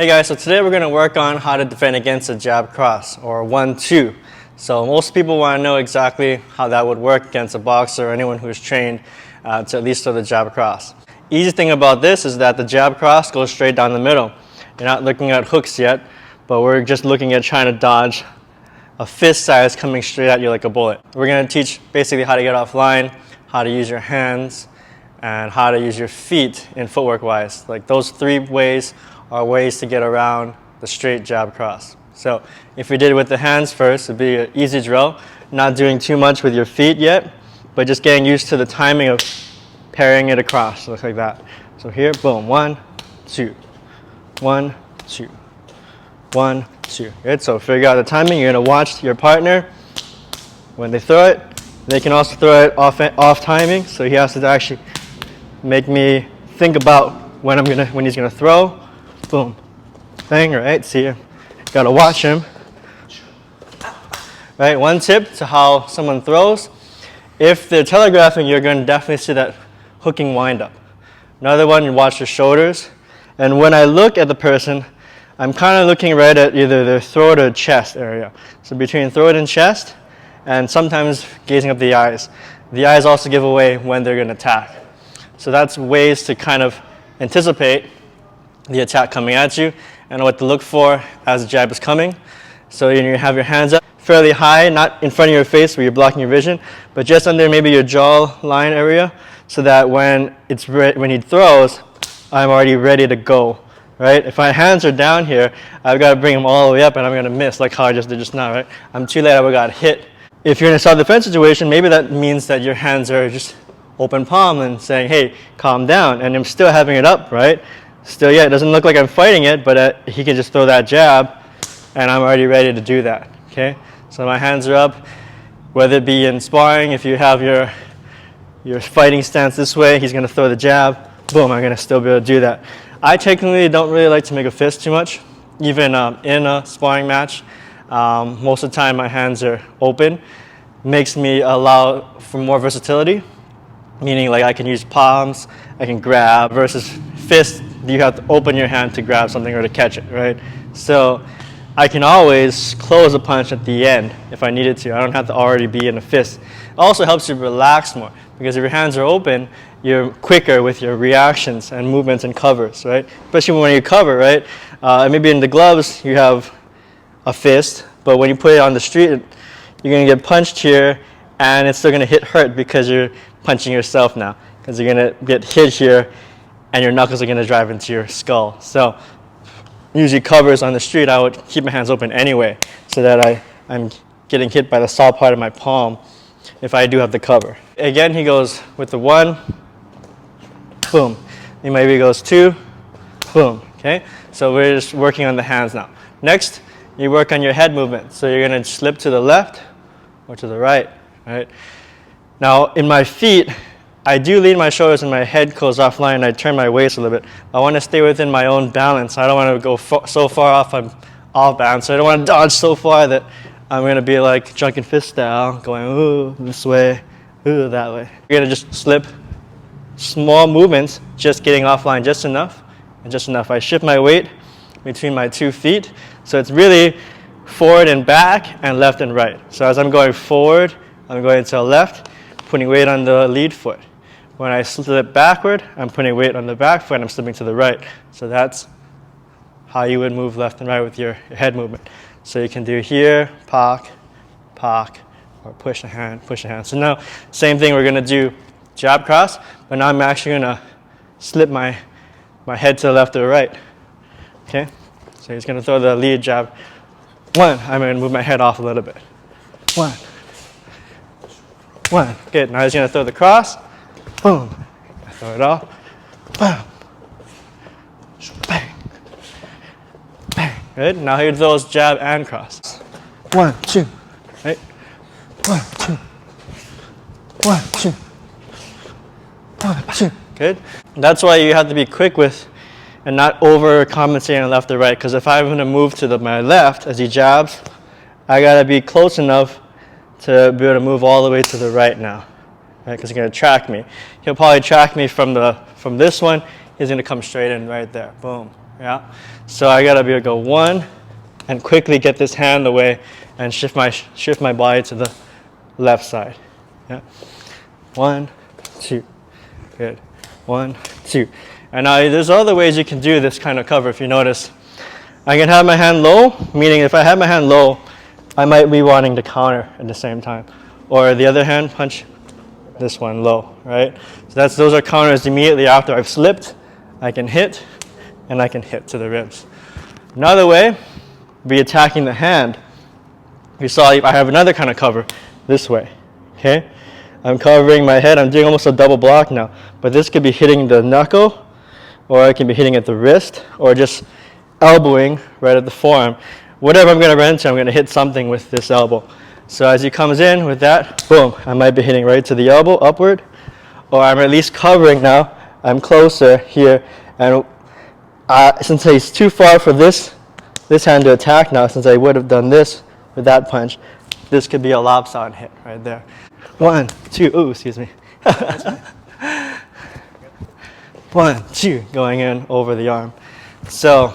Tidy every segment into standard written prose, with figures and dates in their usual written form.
Hey guys, so today we're going to work on how to defend against a jab cross or 1-2. So most people want to know exactly how that would work against a boxer or anyone who's trained to at least throw the jab cross. Easy thing about this is that the jab cross goes straight down the middle. You're not looking at hooks yet, but we're just looking at trying to dodge a fist size coming straight at you like a bullet. We're going to teach basically how to get offline, how to use your hands, and how to use your feet in footwork wise. Like those three ways are ways to get around the straight jab cross. So if we did it with the hands first, it'd be an easy drill, not doing too much with your feet yet, but just getting used to the timing of parrying it across, look like that. So here, boom, 1, 2, 1, 2, 1, 2. Good, so figure out the timing. You're gonna watch your partner. When they throw it, they can also throw it off timing, so he has to actually make me think about when he's gonna throw. Boom, thing, right? See, you gotta watch him. Right, one tip to how someone throws. If they're telegraphing, you're gonna definitely see that hooking wind up. Another one, you watch their shoulders. And when I look at the person, I'm kind of looking right at either their throat or chest area. So between throat and chest, and sometimes gazing up the eyes. The eyes also give away when they're gonna attack. So that's ways to kind of anticipate the attack coming at you and what to look for as the jab is coming. So you have your hands up fairly high, not in front of your face where you're blocking your vision, but just under maybe your jaw line area, so that when he throws, I'm already ready to go. Right? If my hands are down here, I've got to bring them all the way up and I'm going to miss like how I just did just now. Right? I'm too late, I got hit. If you're in a self-defense situation, maybe that means that your hands are just open palm and saying, hey, calm down, and I'm still having it up, right? Still, yeah, it doesn't look like I'm fighting it, but he can just throw that jab, and I'm already ready to do that, okay? So my hands are up, whether it be in sparring, if you have your fighting stance this way, he's going to throw the jab, boom, I'm going to still be able to do that. I technically don't really like to make a fist too much, even in a sparring match. Most of the time my hands are open, makes me allow for more versatility, meaning like I can use palms, I can grab, versus fist, you have to open your hand to grab something or to catch it, right? So I can always close a punch at the end if I needed to. I don't have to already be in a fist. It also helps you relax more, because if your hands are open, you're quicker with your reactions and movements and covers, right? Especially when you cover, right? Maybe in the gloves you have a fist, but when you put it on the street, you're going to get punched here, and it's still going to hurt because you're punching yourself now, because you're going to get hit here, and your knuckles are going to drive into your skull. So usually covers on the street, I would keep my hands open anyway, so that I'm getting hit by the soft part of my palm if I do have the cover. Again, he goes with the 1, boom. He maybe goes 2, boom, okay? So we're just working on the hands now. Next, you work on your head movement. So you're going to slip to the left or to the right, right? Now, in my feet, I do lean my shoulders and my head goes offline, and I turn my waist a little bit. I want to stay within my own balance. I don't want to go so far off I'm off balance. So I don't want to dodge so far that I'm going to be like drunken fist style, going ooh this way, ooh that way. You're going to just slip, small movements, just getting offline just enough and just enough. I shift my weight between my 2 feet, so it's really forward and back and left and right. So as I'm going forward, I'm going to the left, putting weight on the lead foot. When I slip backward, I'm putting weight on the back foot and I'm slipping to the right. So that's how you would move left and right with your head movement. So you can do here, pock, or push a hand, push a hand. So now, same thing, we're going to do jab cross, but now I'm actually going to slip my head to the left or the right. Okay? So he's going to throw the lead jab. 1, I'm going to move my head off a little bit. 1. Good, now he's going to throw the cross. Boom. Throw it off. Boom. Bang. Bang. Good, now he throws jab and cross. 1, 2. Right? 1, 2. 1, 2. 1, 2. Good. That's why you have to be quick with and not over compensating left or right, because if I'm going to move to my left as he jabs, I got to be close enough to be able to move all the way to the right now, right? Because he's going to track me. He'll probably track me from this one. He's going to come straight in right there. Boom. Yeah. So I gotta be able to go 1 and quickly get this hand away and shift my body to the left side. Yeah. 1, 2. Good. 1, 2. And now there's other ways you can do this kind of cover if you notice. I can have my hand low, meaning if I have my hand low, I might be wanting to counter at the same time. Or the other hand, punch this one low, right? So those are counters immediately after I've slipped. I can hit, and I can hit to the ribs. Another way, be attacking the hand. You saw I have another kind of cover this way, okay? I'm covering my head. I'm doing almost a double block now. But this could be hitting the knuckle, or I can be hitting at the wrist, or just elbowing right at the forearm. Whatever I'm going to run into, I'm going to hit something with this elbow. So as he comes in with that, boom, I might be hitting right to the elbow, upward, or I'm at least covering now. I'm closer here, and since he's too far for this hand to attack now, since I would have done this with that punch, this could be a lopsided hit right there. 1, 2, ooh, excuse me. 1, 2, going in over the arm. So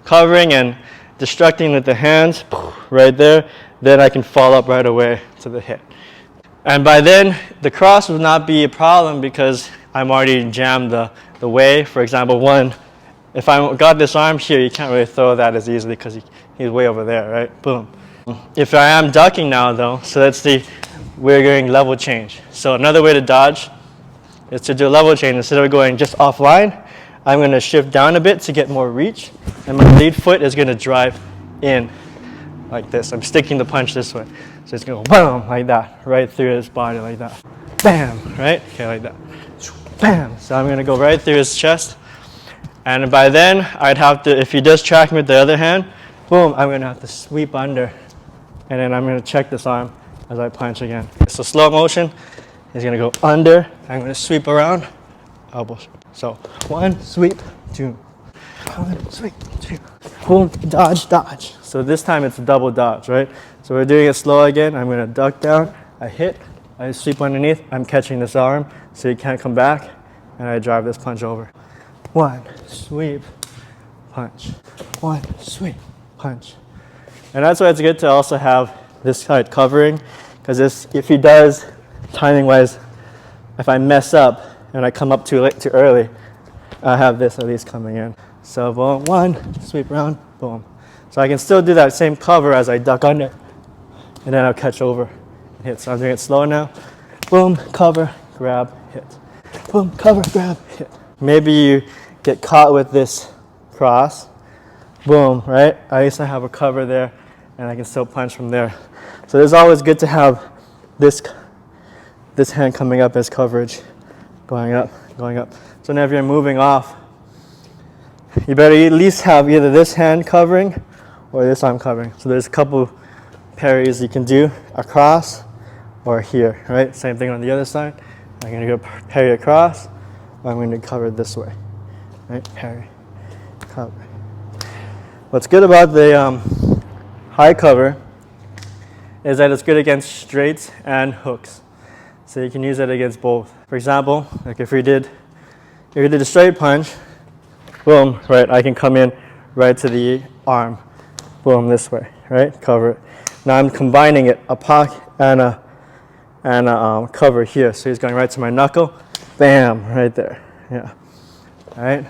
covering and destructing with the hands right there, then I can follow up right away to the hit. And by then, the cross would not be a problem because I'm already jammed the way. For example, if I got this arm here, you can't really throw that as easily because he's way over there, right? Boom. If I am ducking now though, so let's see, we're going level change. So another way to dodge is to do a level change. Instead of going just offline, I'm going to shift down a bit to get more reach, and my lead foot is going to drive in like this. I'm sticking the punch this way. So it's going to go boom, like that, right through his body like that. Bam, right? Okay, like that. Bam. So I'm going to go right through his chest. And by then, I'd have to, if he does track me with the other hand, boom, I'm going to have to sweep under. And then I'm going to check this arm as I punch again. So slow motion, he's going to go under. I'm going to sweep around, elbows. So 1, sweep, 2. 1, sweep, 2. Boom, dodge, dodge. So this time it's a double dodge, right? So we're doing it slow again. I'm going to duck down, I hit, I sweep underneath. I'm catching this arm so he can't come back, and I drive this punch over. 1, sweep, punch. 1, sweep, punch. And that's why it's good to also have this side covering, because if he does, timing-wise, if I mess up and I come up too late, too early, I have this at least coming in. So boom, 1, sweep around, boom. So I can still do that same cover as I duck under, and then I'll catch over and hit. So I'm doing it slow now. Boom, cover, grab, hit. Boom, cover, grab, hit. Maybe you get caught with this cross. Boom, right? I used to have a cover there, and I can still punch from there. So it's always good to have this hand coming up as coverage, going up, going up. So now if you're moving off, you better at least have either this hand covering or this arm covering. So there's a couple parries you can do, across or here, right? Same thing on the other side. I'm going to go parry across, or I'm going to cover this way, right? Parry, cover. What's good about the high cover is that it's good against straights and hooks. So you can use it against both. For example, like if we did a straight punch, boom, right, I can come in right to the arm, boom, this way, right, cover it. Now I'm combining it, a pocket and a cover here. So he's going right to my knuckle, bam, right there, yeah, all right,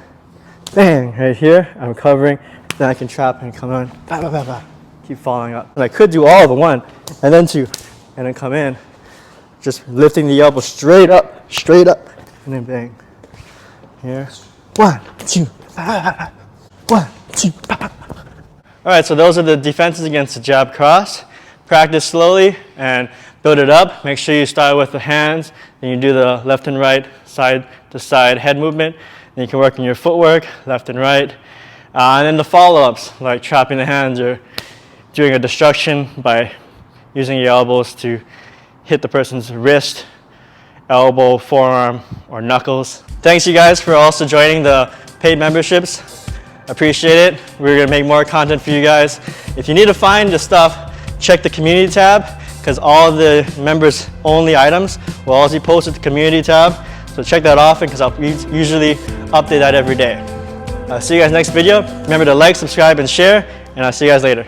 bang, right here, I'm covering, then I can trap and come on, bah, bah, bah, bah. Keep following up. And I could do all of the 1, and then 2, and then come in, just lifting the elbow straight up, and then bang. Here, 1, 2, 1, 2. All right, so those are the defenses against the jab cross. Practice slowly and build it up. Make sure you start with the hands, then you do the left and right, side to side head movement. Then you can work on your footwork, left and right. And then the follow-ups, like trapping the hands or doing a destruction by using your elbows to hit the person's wrist, elbow, forearm, or knuckles. Thanks you guys for also joining the paid memberships. Appreciate it. We're gonna make more content for you guys. If you need to find the stuff, check the community tab, because all the members only items will also be posted to the community tab. So check that often, because I'll usually update that every day. See you guys next video. Remember to like, subscribe, and share, and I'll see you guys later.